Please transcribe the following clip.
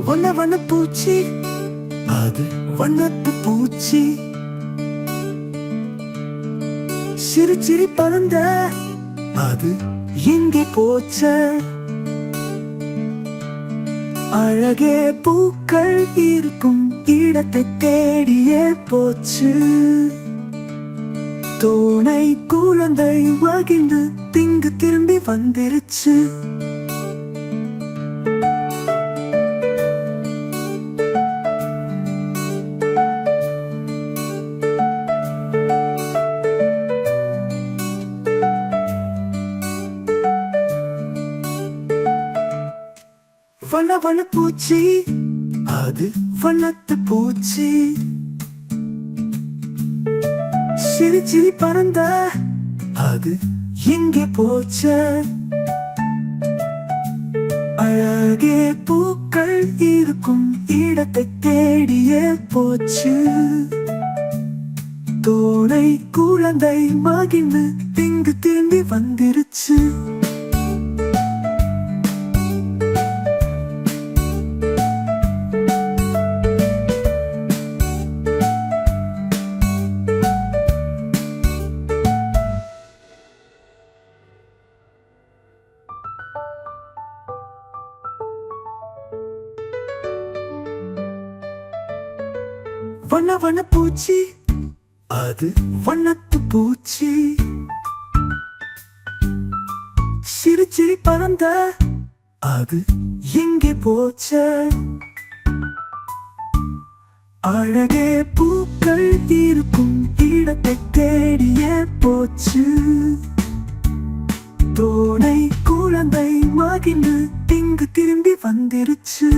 வண்ண வண்ண பூச்சி, அது வண்ணத்து பூச்சி. சிறு சிரி பறந்த, அது எங்கே போச்சு? அழகே பூக்கள் இருக்கும் இடத்தை தேடியே போச்சு. தோணை குழந்தை மகிழ்ந்து திங்கு திரும்பி வந்துருச்சு. வண்ண வண்ண பூச்சி, அது வண்ணத்து பூச்சி. சிரி சிரி பறந்த, அது எங்கே போச்சு? அழகே பூக்கள் இருக்கும் இடத்தை தேடியே போச்சு. தோணை குழந்தை மகிழ்ந்து திங்கு திரும்பி வந்துருச்சு. வண்ண வண்ண பூச்சி, அது வண்ணத்து பூச்சி. சிறு சிரி பறந்த, அது எங்கே போச்சு? அழகே பூக்கள் இருக்கும் இடத்தை தேடியே போச்சு. தோணை குழந்தை மகிழ்ந்து திங்கு திரும்பி வந்துருச்சு.